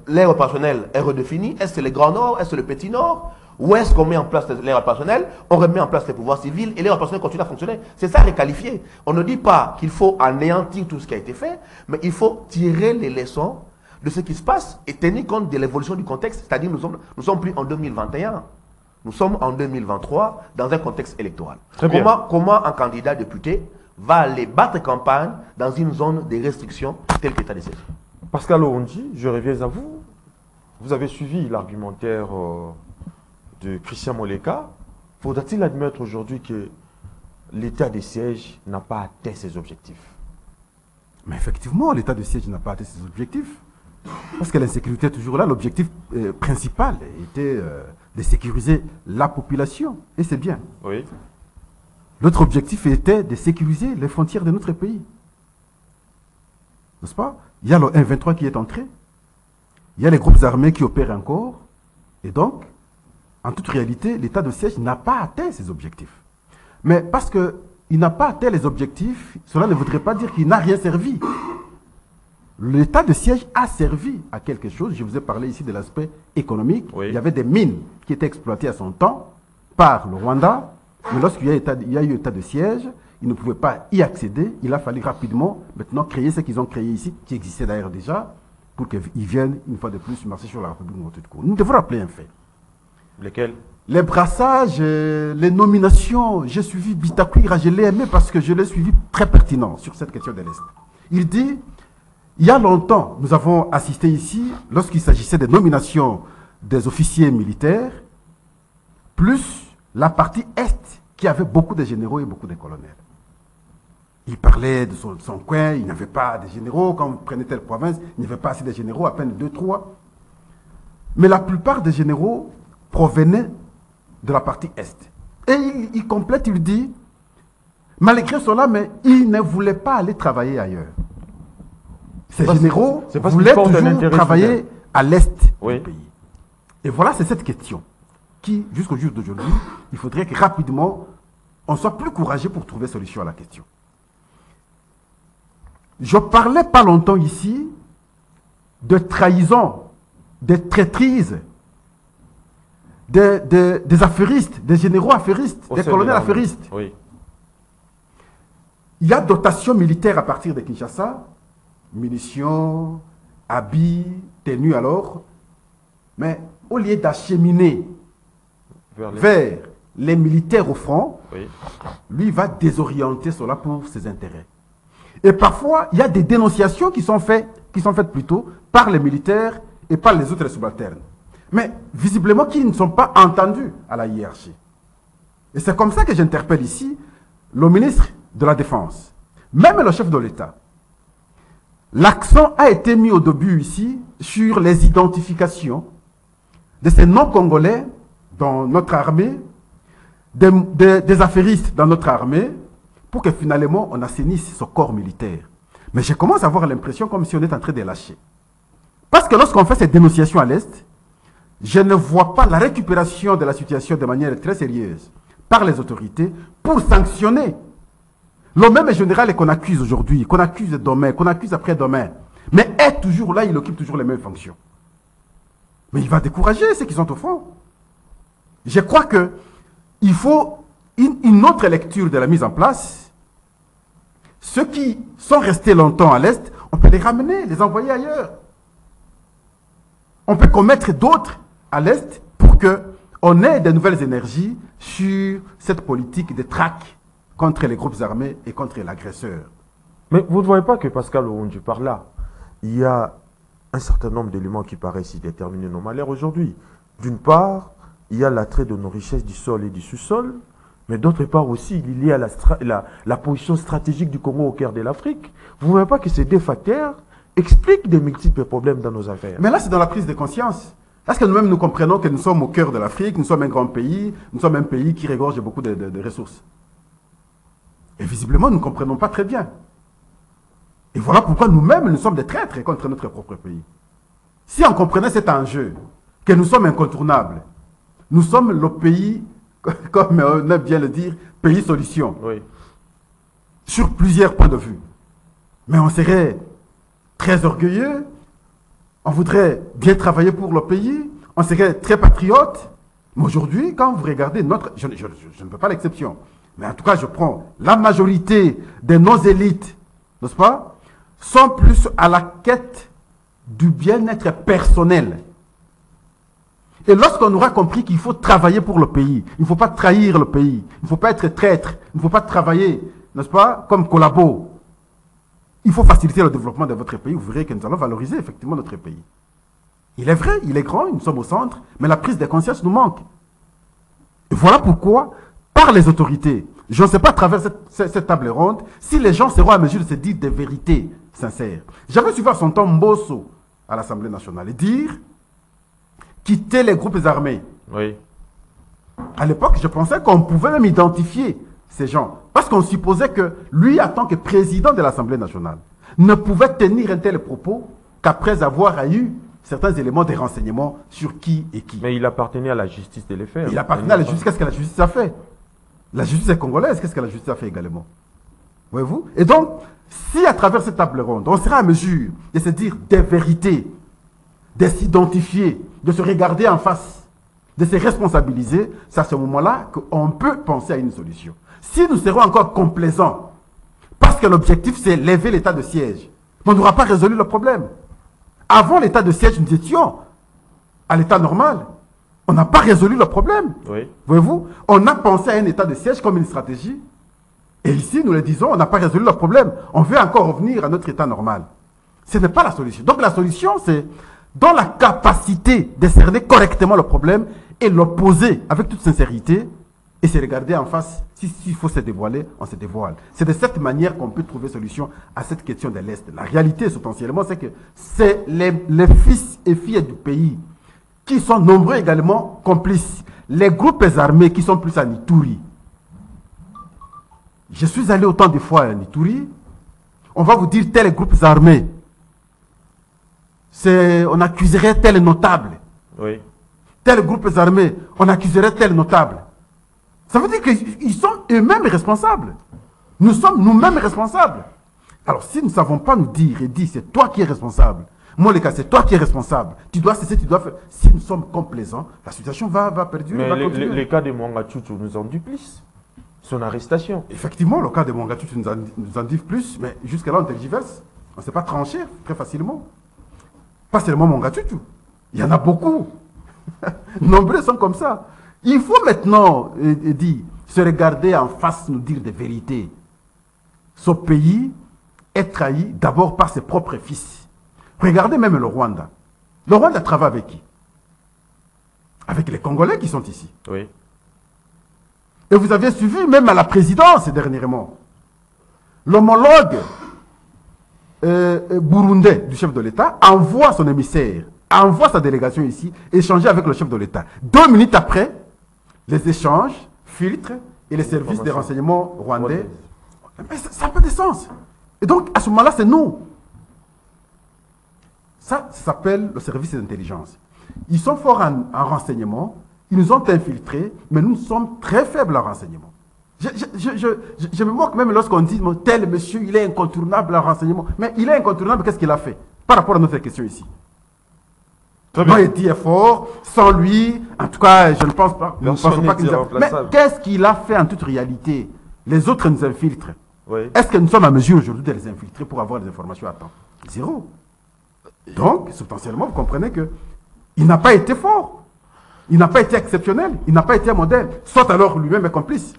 l'ère opérationnelle est redéfinie. Est-ce que c'est le Grand Nord? Est-ce que c'est le Petit Nord? Où est-ce qu'on met en place l'ère opérationnelle? On remet en place les pouvoirs civils et l'ère opérationnelle continue à fonctionner. C'est ça requalifier. On ne dit pas qu'il faut anéantir tout ce qui a été fait, mais il faut tirer les leçons de ce qui se passe et tenir compte de l'évolution du contexte. C'est-à-dire nous sommes plus en 2021. Nous sommes en 2023 dans un contexte électoral. Comment un candidat député va aller battre campagne dans une zone de restriction telle que l'état de siège?
Pascal Owondi, je reviens à vous. Vous avez suivi l'argumentaire de Christian Moleka. Faudra-t-il admettre aujourd'hui que l'état de siège n'a pas atteint ses objectifs?
Mais effectivement, l'état de siège n'a pas atteint ses objectifs. Parce que l'insécurité est toujours là. L'objectif principal était de sécuriser la population. Et c'est bien.
Oui.
L'autre objectif était de sécuriser les frontières de notre pays. N'est-ce pas? Il y a le M23 qui est entré. Il y a les groupes armés qui opèrent encore. Et donc, en toute réalité, l'état de siège n'a pas atteint ses objectifs. Mais parce qu'il n'a pas atteint les objectifs, cela ne voudrait pas dire qu'il n'a rien servi. L'état de siège a servi à quelque chose. Je vous ai parlé ici de l'aspect économique. Oui. Il y avait des mines qui étaient exploitées à son temps par le Rwanda. Mais lorsqu'il y a eu état de siège, ils ne pouvaient pas y accéder. Il a fallu rapidement maintenant créer ce qu'ils ont créé ici, qui existait d'ailleurs déjà, pour qu'ils viennent une fois de plus marcher sur la République de Ouagadougou. Nous devons rappeler un fait.
Lequel?
les brassages, les nominations, j'ai suivi Bitakwira, je l'ai aimé parce que je l'ai suivi très pertinent sur cette question de l'Est. Il dit, il y a longtemps, nous avons assisté ici, lorsqu'il s'agissait des nominations des officiers militaires, plus la partie Est qui avait beaucoup de généraux et beaucoup de colonels. Il parlait de son coin, il n'avait pas de généraux, quand vous prenez telle province, il n'y avait pas assez de généraux, à peine 2, 3. Mais la plupart des généraux provenaient de la partie Est. Et il complète, il dit, malgré cela, mais il ne voulait pas aller travailler ailleurs. Ces généraux voulaient toujours travailler à l'Est du pays. Et voilà, c'est cette question qui, jusqu'au jour d'aujourd'hui, il faudrait que rapidement, on soit plus courageux pour trouver solution à la question. Je parlais pas longtemps ici de trahison, de traîtrise, des affairistes, des généraux affairistes, des colonels affairistes.
Oui.
Il y a dotation militaire à partir de Kinshasa, munitions, habits, tenues alors, mais au lieu d'acheminer vers les militaires au front, lui va désorienter cela pour ses intérêts. Et parfois, il y a des dénonciations qui sont faites plutôt par les militaires et par les autres subalternes. Mais visiblement, qui ne sont pas entendus à la hiérarchie. Et c'est comme ça que j'interpelle ici le ministre de la Défense, même le chef de l'État. L'accent a été mis au début ici sur les identifications de ces non-congolais dans notre armée, des affairistes dans notre armée, pour que finalement on assainisse ce corps militaire. Mais je commence à avoir l'impression comme si on est en train de lâcher. Parce que lorsqu'on fait cette dénonciation à l'Est, je ne vois pas la récupération de la situation de manière très sérieuse par les autorités pour sanctionner le même général qu'on accuse aujourd'hui, qu'on accuse demain, qu'on accuse après-demain, mais est toujours là, il occupe toujours les mêmes fonctions. Mais il va décourager ceux qui sont au front. Je crois qu'il faut une autre lecture de la mise en place. Ceux qui sont restés longtemps à l'Est, on peut les ramener, les envoyer ailleurs. On peut commettre d'autres à l'Est pour qu'on ait de nouvelles énergies sur cette politique de traque contre les groupes armés et contre l'agresseur.
Mais vous ne voyez pas que Pascal Ouundu, par là, il y a un certain nombre d'éléments qui paraissent y déterminer nos malheurs aujourd'hui. D'une part, il y a l'attrait de nos richesses du sol et du sous-sol, mais d'autre part aussi, il y a la position stratégique du Congo au cœur de l'Afrique. Vous ne voyez pas que ces deux facteurs expliquent des multiples problèmes dans nos affaires.
Mais là, c'est dans la prise de conscience. Est-ce que nous-mêmes, nous comprenons que nous sommes au cœur de l'Afrique, nous sommes un grand pays, nous sommes un pays qui regorge beaucoup de ressources? Et visiblement, nous ne comprenons pas très bien. Et voilà pourquoi nous-mêmes, nous sommes des traîtres contre notre propre pays. Si on comprenait cet enjeu, que nous sommes incontournables, nous sommes le pays, comme on aime bien le dire, pays solution.
Oui.
Sur plusieurs points de vue. Mais on serait très orgueilleux, on voudrait bien travailler pour le pays, on serait très patriote. Mais aujourd'hui, quand vous regardez notre... Je ne veux pas l'exception, mais en tout cas, je prends la majorité de nos élites, n'est-ce pas, sont plus à la quête du bien-être personnel. Et lorsqu'on aura compris qu'il faut travailler pour le pays, il ne faut pas trahir le pays, il ne faut pas être traître, il ne faut pas travailler, n'est-ce pas, comme collabo. Il faut faciliter le développement de votre pays. Vous verrez que nous allons valoriser effectivement notre pays. Il est vrai, il est grand, nous sommes au centre, mais la prise de conscience nous manque. Et voilà pourquoi, par les autorités, je ne sais pas à travers cette table ronde, si les gens seront à mesure de se dire des vérités sincères. J'avais suivi à son temps Mbosso à l'Assemblée nationale et dire quitter les groupes armés.
Oui.
À l'époque, je pensais qu'on pouvait même identifier ces gens. Parce qu'on supposait que lui, en tant que président de l'Assemblée nationale, ne pouvait tenir un tel propos qu'après avoir eu certains éléments de renseignements sur qui et qui.
Mais il appartenait à la justice de les faire.
Il appartenait à la justice. Qu'est-ce que la justice a fait? La justice est congolaise. Qu'est-ce que la justice a fait également? Voyez-vous? Et donc, si à travers cette table ronde, on sera à mesure de se dire des vérités, de s'identifier, de se regarder en face, de se responsabiliser, c'est à ce moment-là qu'on peut penser à une solution. Si nous serons encore complaisants, parce que l'objectif c'est lever l'état de siège, on n'aura pas résolu le problème. Avant l'état de siège, nous étions à l'état normal. On n'a pas résolu le problème.
Oui.
Voyez-vous, on a pensé à un état de siège comme une stratégie. Et ici, nous le disons, on n'a pas résolu le problème. On veut encore revenir à notre état normal. Ce n'est pas la solution. Donc la solution, c'est dans la capacité de cerner correctement le problème et l'opposer avec toute sincérité et se regarder en face. S'il faut se dévoiler, on se dévoile. C'est de cette manière qu'on peut trouver solution à cette question de l'Est. La réalité, substantiellement, c'est que c'est les fils et filles du pays qui sont nombreux également complices. Les groupes armés qui sont plus à Nitouri. Je suis allé autant de fois à Nitouri. On va vous dire tels groupes armés. On accuserait tel notable.
Oui.
Tels groupes armés, on accuserait tel notable. Ça veut dire qu'ils sont eux-mêmes responsables. Nous sommes nous-mêmes responsables. Alors si nous ne savons pas nous dire et dire c'est toi qui es responsable, moi les cas c'est toi qui es responsable, tu dois cesser, tu dois faire. Si nous sommes complaisants, la situation va perdurer.
Mais
va continuer.
les cas de Mwanga Tchoutou nous en duplissent. Son arrestation.
Effectivement, le cas de Mwanga Tchoutou nous en dit plus, mais jusque-là on tergiverse. On ne sait pas trancher très facilement. Pas seulement Mwanga Tchoutou. Il y en a beaucoup. Nombreux sont comme ça. Il faut maintenant, dire, se regarder en face, nous dire des vérités. Ce pays est trahi d'abord par ses propres fils. Regardez même le Rwanda. Le Rwanda travaille avec qui? Avec les Congolais qui sont ici.
Oui.
Et vous avez suivi même à la présidence dernièrement. L'homologue burundais du chef de l'État envoie son émissaire, envoie sa délégation ici, échanger avec le chef de l'État. 2 minutes après, les échanges filtrent et les services de renseignement rwandais. Mais ça n'a pas de sens. Et donc, à ce moment-là, c'est nous. Ça s'appelle le service d'intelligence. Ils sont forts en renseignement, ils nous ont infiltrés, mais nous sommes très faibles en renseignement. Je me moque même lorsqu'on dit tel monsieur, il est incontournable en renseignement. Mais il est incontournable, qu'est-ce qu'il a fait par rapport à notre question ici? Moi, il dit fort, sans lui, en tout cas, je ne pense pas. Nous ne pensons pas qu'il mais qu'est-ce qu'il a fait en toute réalité? Les autres nous infiltrent. Oui. Est-ce que nous sommes à mesure aujourd'hui de les infiltrer pour avoir des informations à temps? Zéro. Donc, substantiellement, vous comprenez que il n'a pas été fort. Il n'a pas été exceptionnel. Il n'a pas été un modèle. Soit alors lui-même est complice.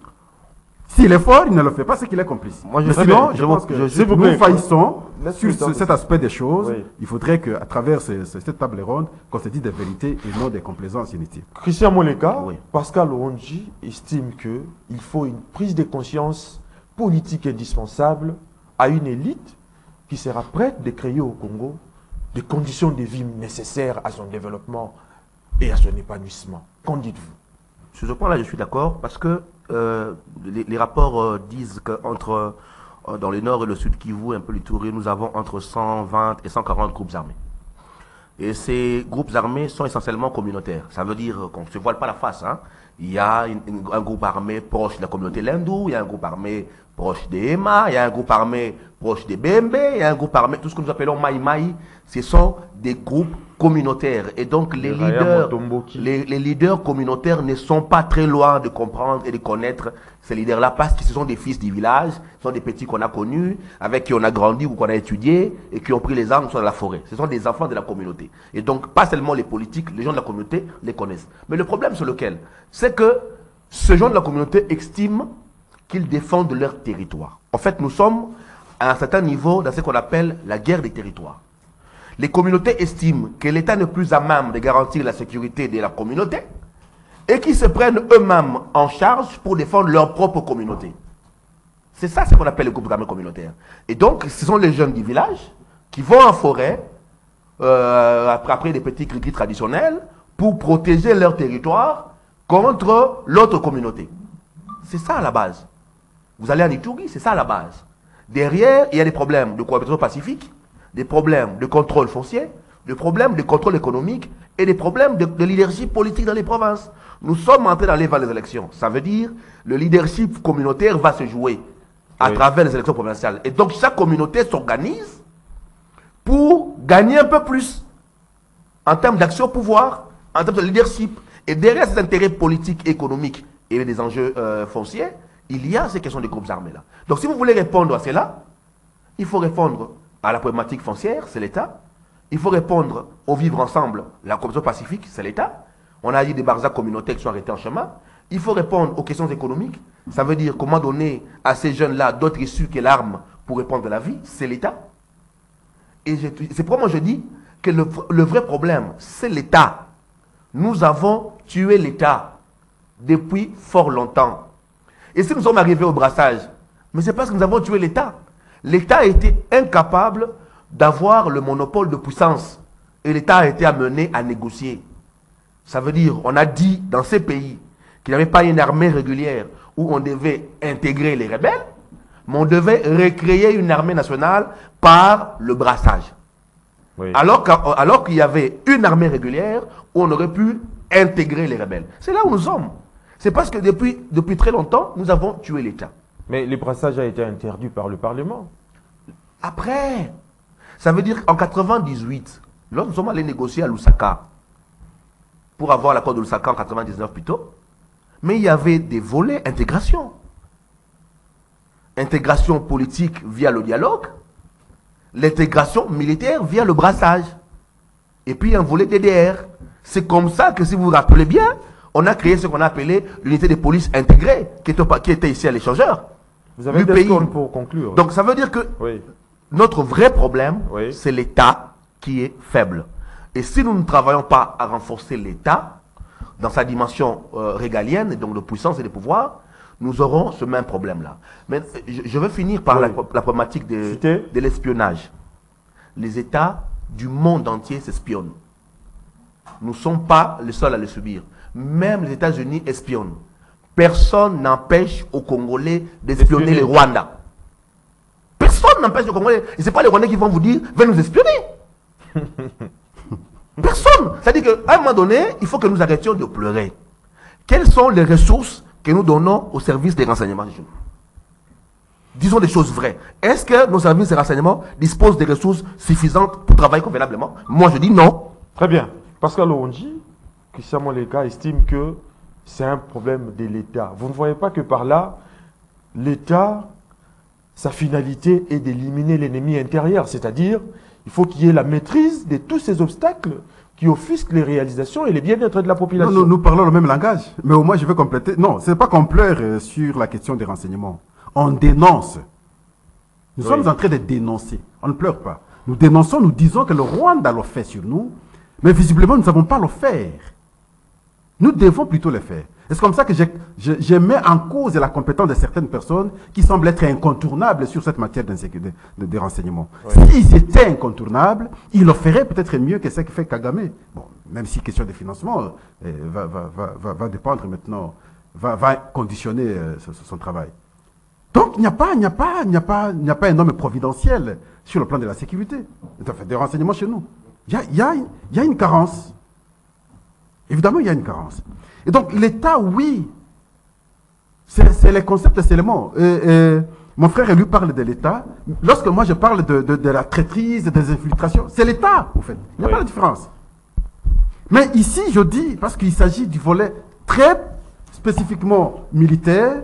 S'il est fort, il ne le fait pas, c'est qu'il est complice. Moi, sinon, je pense que nous faillissons sur cet aspect des choses. Oui. Il faudrait qu'à travers cette table ronde, qu'on se dise des vérités et non des complaisances inutiles.
Christian Moleka, oui. Pascal Oronji estime qu'il faut une prise de conscience politique indispensable à une élite qui sera prête de créer au Congo des conditions de vie nécessaires à son développement et à son épanouissement. Qu'en dites-vous?
Sur ce point-là, je suis d'accord parce que les rapports disent qu'entre dans le nord et le sud Kivu, un peu l'Ituri, nous avons entre 120 et 140 groupes armés. Et ces groupes armés sont essentiellement communautaires. Ça veut dire qu'on ne se voile pas la face. Hein. Il y a un groupe armé proche de la communauté Lindou, il y a un groupe armé proche des Ema, il y a un groupe armé proche des Bembe, il y a un groupe armé, tout ce que nous appelons Maï Maï, ce sont des groupes communautaires. Et donc les leaders communautaires ne sont pas très loin de comprendre et de connaître ces leaders-là parce que ce sont des fils du village, ce sont des petits qu'on a connus, avec qui on a grandi ou qu'on a étudié et qui ont pris les armes sur la forêt. Ce sont des enfants de la communauté. Et donc pas seulement les politiques, les gens de la communauté les connaissent. Mais le problème sur lequel, c'est que ces gens de la communauté estiment qu'ils défendent leur territoire. En fait, nous sommes à un certain niveau dans ce qu'on appelle la guerre des territoires. Les communautés estiment que l'État n'est plus à même de garantir la sécurité de la communauté et qu'ils se prennent eux-mêmes en charge pour défendre leur propre communauté. C'est ça ce qu'on appelle les groupes armés communautaires. Et donc, ce sont les jeunes du village qui vont en forêt, après des petits cris traditionnels, pour protéger leur territoire contre l'autre communauté. C'est ça à la base. Vous allez en Ituri, c'est ça à la base. Derrière, il y a des problèmes de cohabitation pacifique, des problèmes de contrôle foncier, des problèmes de contrôle économique et des problèmes de leadership politique dans les provinces. Nous sommes entrés dans les élections. Ça veut dire le leadership communautaire va se jouer à travers les élections provinciales. Et donc chaque communauté s'organise pour gagner un peu plus en termes d'action au pouvoir, en termes de leadership. Et derrière ces intérêts politiques, économiques et des enjeux fonciers, il y a ces questions des groupes armés là. Donc si vous voulez répondre à cela, il faut répondre à la problématique foncière, c'est l'État. Il faut répondre au vivre ensemble, la coopération pacifique, c'est l'État. On a eu des Barzaks communautaires qui sont arrêtés en chemin. Il faut répondre aux questions économiques. Ça veut dire comment donner à ces jeunes-là d'autres issues que l'arme pour répondre à la vie. C'est l'État. Et c'est pourquoi moi je dis que le vrai problème, c'est l'État. Nous avons tué l'État depuis fort longtemps. Et si nous sommes arrivés au brassage, mais c'est parce que nous avons tué l'État. L'État a été incapable d'avoir le monopole de puissance. Et l'État a été amené à négocier. Ça veut dire, on a dit dans ces pays qu'il n'y avait pas une armée régulière où on devait intégrer les rebelles, mais on devait recréer une armée nationale par le brassage. Oui. Alors qu'il y avait une armée régulière où on aurait pu intégrer les rebelles. C'est là où nous sommes. C'est parce que depuis très longtemps, nous avons tué l'État.
Mais le brassage a été interdit par le Parlement.
Après, ça veut dire qu'en 1998, lorsque nous sommes allés négocier à Lusaka, pour avoir l'accord de Lusaka en 1999 plutôt, mais il y avait des volets intégration. Intégration politique via le dialogue, l'intégration militaire via le brassage, et puis un volet DDR. C'est comme ça que, si vous vous rappelez bien, on a créé ce qu'on a appelé l'unité de police intégrée, qui était ici à l'échangeur.
Vous avez des secondes pour conclure.
Donc ça veut dire que notre vrai problème, c'est l'État qui est faible. Et si nous ne travaillons pas à renforcer l'État dans sa dimension régalienne, et donc de puissance et de pouvoir, nous aurons ce même problème-là. Mais je veux finir par la problématique de l'espionnage. Les États du monde entier s'espionnent. Nous ne sommes pas les seuls à le subir. Même les États-Unis espionnent. Personne n'empêche aux Congolais d'espionner le Rwanda. Personne n'empêche aux Congolais. Et ce n'est pas les Rwandais qui vont vous dire, venez nous espionner. Personne. C'est-à-dire qu'à un moment donné, il faut que nous arrêtions de pleurer. Quelles sont les ressources que nous donnons aux services des renseignements régionaux? Disons des choses vraies. Est-ce que nos services de renseignement disposent des ressources suffisantes pour travailler convenablement? Moi, je dis non.
Très bien. Pascal Oronji, Christian Moleka estime que c'est un problème de l'État. Vous ne voyez pas que par là, l'État, sa finalité est d'éliminer l'ennemi intérieur, c'est-à-dire il faut qu'il y ait la maîtrise de tous ces obstacles qui offusquent les réalisations et les bien-être de la population.
Non, nous parlons le même langage, mais au moins je veux compléter. Non, ce n'est pas qu'on pleure sur la question des renseignements. On dénonce. Nous sommes en train de dénoncer. On ne pleure pas. Nous dénonçons, nous disons que le Rwanda l'a fait sur nous, mais visiblement nous ne savons pas le faire. Nous devons plutôt le faire. Et c'est comme ça que je mets en cause la compétence de certaines personnes qui semblent être incontournables sur cette matière de renseignement. S'ils étaient incontournables, ils le feraient peut-être mieux que ce que fait Kagame. Bon, même si question de financement va dépendre maintenant, va conditionner son travail. Donc il n'y a pas un homme providentiel sur le plan de la sécurité, des renseignements chez nous. Il y a une carence. Évidemment, il y a une carence. Et donc, l'État, oui, c'est les concepts seulement. Mon frère, lui, parle de l'État. Lorsque moi, je parle de la traîtrise, des infiltrations, c'est l'État, en fait. Il n'y a pas de différence. Mais ici, je dis, parce qu'il s'agit du volet très spécifiquement militaire,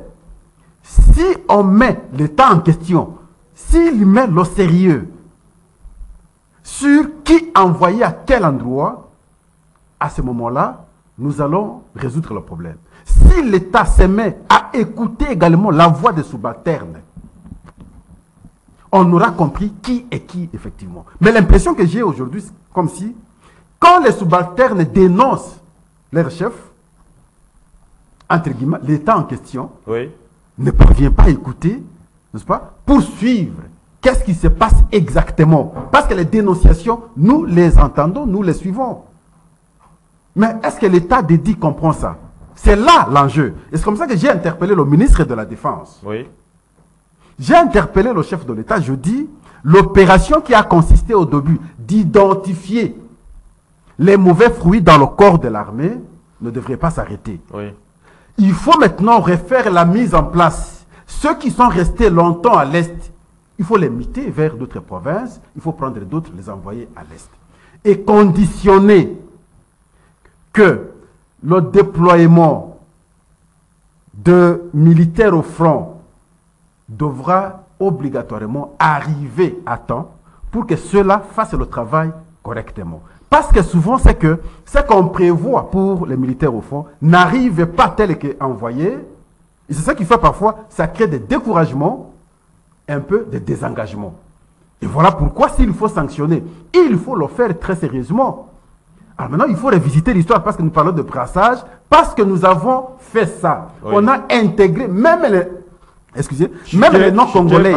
si on met l'État en question, s'il met le sérieux sur qui envoyer à quel endroit, à ce moment-là, nous allons résoudre le problème. Si l'État se met à écouter également la voix des subalternes, on aura compris qui est qui, effectivement. Mais l'impression que j'ai aujourd'hui, c'est comme si, quand les subalternes dénoncent leur chef, entre guillemets, l'État en question ne parvient pas à écouter, n'est-ce pas, pour suivre qu'est-ce qui se passe exactement. Parce que les dénonciations, nous les entendons, nous les suivons. Mais est-ce que l'État dédié comprend ça? C'est là l'enjeu. Et c'est comme ça que j'ai interpellé le ministre de la Défense. J'ai interpellé le chef de l'État. Je dis, l'opération qui a consisté au début d'identifier les mauvais fruits dans le corps de l'armée ne devrait pas s'arrêter. Il faut maintenant refaire la mise en place. Ceux qui sont restés longtemps à l'Est, il faut les muter vers d'autres provinces. Il faut prendre d'autres, les envoyer à l'Est. Et conditionner que le déploiement de militaires au front devra obligatoirement arriver à temps pour que ceux-là fassent le travail correctement. Parce que souvent, c'est que ce qu'on prévoit pour les militaires, au fond, n'arrive pas tel qu'envoyé. Et c'est ça qui fait parfois, ça crée des découragements, un peu de désengagement. Et voilà pourquoi, s'il faut sanctionner, il faut le faire très sérieusement. Alors maintenant, il faut revisiter l'histoire parce que nous parlons de brassage, parce que nous avons fait ça. Oui. On a intégré même les... Excusez, même les non-congolais.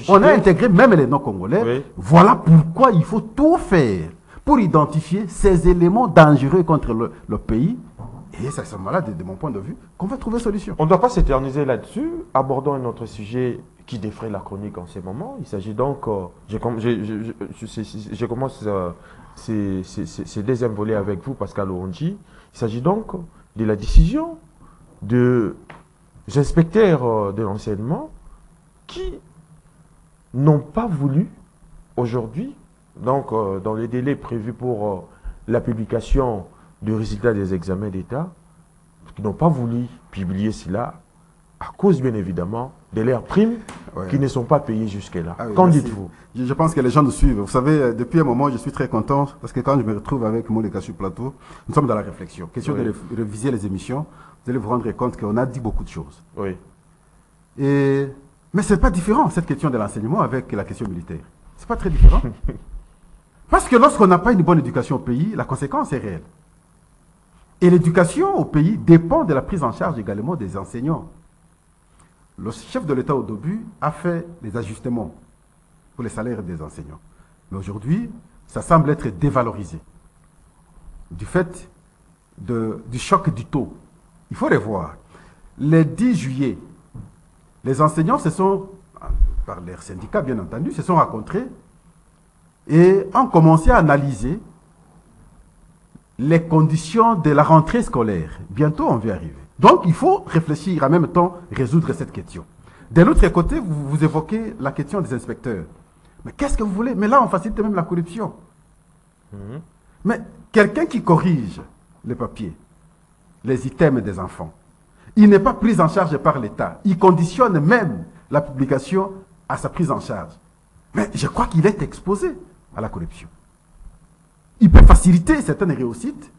On a intégré même les non-congolais. Oui. Voilà pourquoi il faut tout faire pour identifier ces éléments dangereux contre le pays. Et c'est à ce moment-là, de mon point de vue, qu'on va trouver solution.
On ne doit pas s'éterniser là-dessus. Abordons un autre sujet qui défraie la chronique en ce moment. Il s'agit donc, je commence ces deuxième volet avec vous, Pascal Oronji. Il s'agit donc de la décision des inspecteurs de l'enseignement qui n'ont pas voulu aujourd'hui, donc dans les délais prévus pour la publication du résultat des examens d'État, qui n'ont pas voulu publier cela à cause, bien évidemment, de leurs primes qui ne sont pas payées jusque-là. Ah oui, qu'en dites-vous?
Je pense que les gens nous suivent. Vous savez, depuis un moment, je suis très content parce que quand je me retrouve avec Moleka sur le plateau, nous sommes dans la réflexion. Question de réviser les émissions, vous allez vous rendre compte qu'on a dit beaucoup de choses.
Oui.
Mais ce n'est pas différent, cette question de l'enseignement, avec la question militaire. Ce n'est pas très différent. Parce que lorsqu'on n'a pas une bonne éducation au pays, la conséquence est réelle. Et l'éducation au pays dépend de la prise en charge également des enseignants. Le chef de l'État au début a fait les ajustements pour les salaires des enseignants. Mais aujourd'hui, ça semble être dévalorisé. Du fait du choc du taux. Il faut revoir. Le 10 juillet, les enseignants se sont, par leurs syndicats bien entendu, se sont rencontrés et ont commencé à analyser les conditions de la rentrée scolaire. Bientôt, on va y arriver. Donc, il faut réfléchir, en même temps, résoudre cette question. De l'autre côté, vous évoquez la question des inspecteurs. Mais qu'est-ce que vous voulez? Mais là, on facilite même la corruption. Mais quelqu'un qui corrige les papiers, les items des enfants, il n'est pas pris en charge par l'État. Il conditionne même la publication à sa prise en charge. Mais je crois qu'il est exposé à la corruption. Il peut faciliter certaines réussites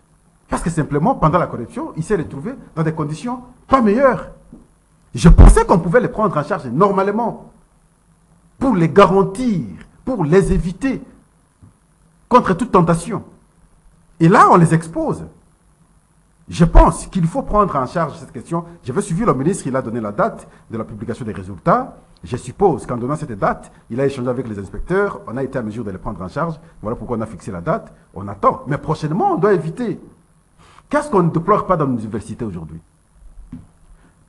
parce que simplement, pendant la corruption, il s'est retrouvé dans des conditions pas meilleures. Je pensais qu'on pouvait les prendre en charge normalement pour les garantir, pour les éviter contre toute tentation. Et là, on les expose. Je pense qu'il faut prendre en charge cette question. J'avais suivi le ministre, il a donné la date de la publication des résultats. Je suppose qu'en donnant cette date, il a échangé avec les inspecteurs, on a été à mesure de les prendre en charge. Voilà pourquoi on a fixé la date. On attend. Mais prochainement, on doit éviter. Qu'est-ce qu'on ne déplore pas dans nos universités aujourd'hui?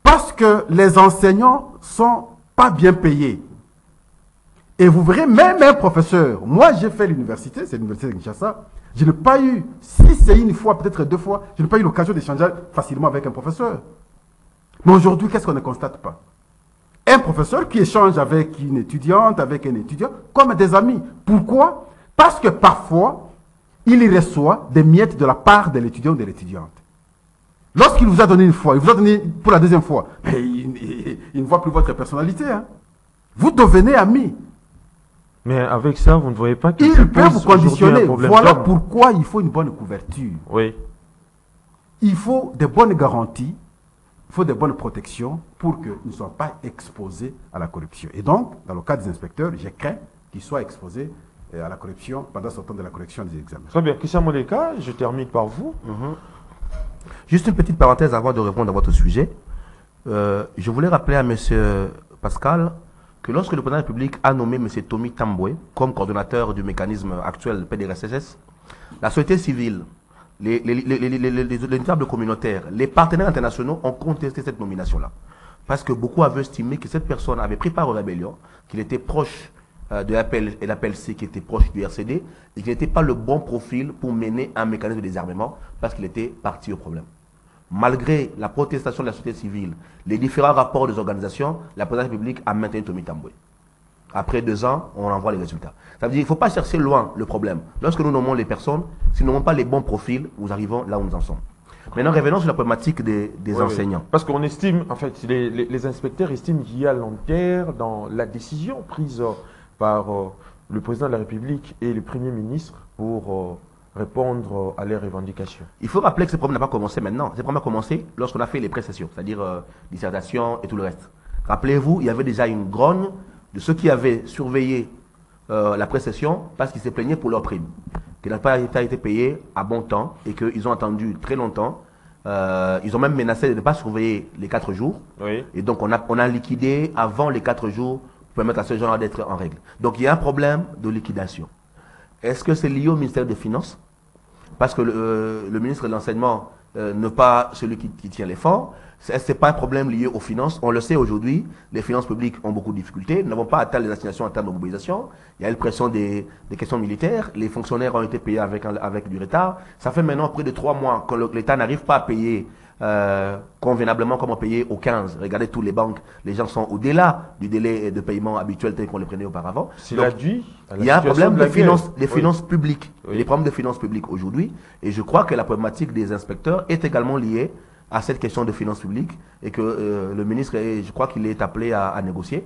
Parce que les enseignants ne sont pas bien payés. Et vous verrez, même un professeur, moi j'ai fait l'université, c'est l'université de Kinshasa, je n'ai pas eu, si c'est une fois, peut-être deux fois, je n'ai pas eu l'occasion d'échanger facilement avec un professeur. Mais aujourd'hui, qu'est-ce qu'on ne constate pas? Un professeur qui échange avec une étudiante, avec un étudiant, comme des amis. Pourquoi? Parce que parfois, il reçoit des miettes de la part de l'étudiant ou de l'étudiante. Lorsqu'il vous a donné une fois, il vous a donné pour la deuxième fois, mais il ne voit plus votre personnalité. Hein. Vous devenez amis.
Mais avec ça, vous ne voyez pas qu'il
peut vous conditionner. Voilà pourquoi il faut une bonne couverture.
Oui.
Il faut des bonnes garanties, il faut des bonnes protections pour qu'ils ne soient pas exposés à la corruption. Et donc, dans le cas des inspecteurs, j'ai craint qu'ils soient exposés à la corruption pendant ce temps de la correction des examens.
Très bien. Christian Moleka, je termine par vous.
Juste une petite parenthèse avant de répondre à votre sujet. Je voulais rappeler à M. Pascal que lorsque le président de la République a nommé M. Tommy Tambwe comme coordonnateur du mécanisme actuel PDRSS, la société civile, les notables communautaires, les partenaires internationaux ont contesté cette nomination-là. Parce que beaucoup avaient estimé que cette personne avait pris part aux rébellions, qu'il était proche de l'APLC, qui était proche du RCD, et qu'il n'était pas le bon profil pour mener un mécanisme de désarmement, parce qu'il était parti au problème. Malgré la protestation de la société civile, les différents rapports des organisations, la présidence publique a maintenu Tommy Tambwe. Après 2 ans, on envoie les résultats. Ça veut dire qu'il ne faut pas chercher loin le problème. Lorsque nous nommons les personnes, si nous n'avons pas les bons profils, nous arrivons là où nous en sommes. Maintenant, revenons sur la problématique des enseignants.
Oui. Parce qu'on estime, en fait, les inspecteurs estiment qu'il y a lenteur dans la décision prise par le président de la République et le Premier ministre pour répondre à leurs revendications.
Il faut rappeler que ce problème n'a pas commencé maintenant. Ce problème a commencé lorsqu'on a fait les pré-sessions, c'est-à-dire dissertation et tout le reste. Rappelez-vous, il y avait déjà une grogne de ceux qui avaient surveillé la pré-session parce qu'ils se plaignaient pour leurs primes, qui n'ont pas été payés à bon temps et qu'ils ont attendu très longtemps. Ils ont même menacé de ne pas surveiller les 4 jours.
Oui.
Et donc, on a liquidé avant les 4 jours pour permettre à ces gens-là d'être en règle. Donc, il y a un problème de liquidation. Est-ce que c'est lié au ministère des Finances? Parce que le ministre de l'Enseignement n'est pas celui qui tient l'effort. Ce n'est pas un problème lié aux finances. On le sait aujourd'hui, les finances publiques ont beaucoup de difficultés. Nous n'avons pas atteint les assignations en termes de mobilisation. Il y a une pression des questions militaires. Les fonctionnaires ont été payés avec du retard. Ça fait maintenant près de 3 mois que l'État n'arrive pas à payer convenablement comme on payait au 15. Regardez toutes les banques, les gens sont au-delà du délai de paiement habituel tel qu'on le prenait auparavant.
C'est la dû à la
il y a un
situation
problème
de la
des
guerre.
finances publiques,
Oui.
les problèmes de finances publiques aujourd'hui, et je crois que la problématique des inspecteurs est également liée à cette question de finances publiques et que le ministre, je crois qu'il est appelé à négocier.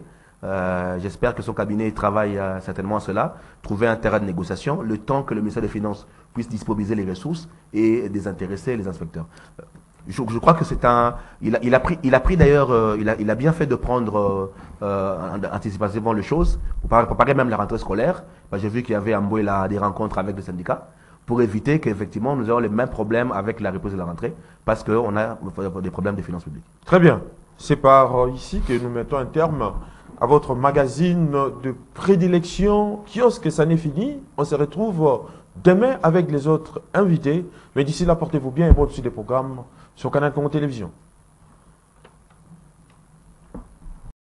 J'espère que son cabinet travaille certainement à cela, trouver un terrain de négociation, le temps que le ministère des Finances puisse disponibiliser les ressources et désintéresser les inspecteurs. Je crois que c'est un. Il a pris d'ailleurs. Il a bien fait de prendre anticipativement les choses pour préparer même la rentrée scolaire. J'ai vu qu'il y avait à Mboué des rencontres avec les syndicats pour éviter qu'effectivement nous ayons les mêmes problèmes avec la reprise de la rentrée parce qu'on a des problèmes de finances publiques.
Très bien. C'est par ici que nous mettons un terme à votre magazine de prédilection. Kiosque, ça n'est fini. On se retrouve demain avec les autres invités. Mais d'ici là, portez-vous bien et bonne suite des programmes sur Canal Congo Télévision.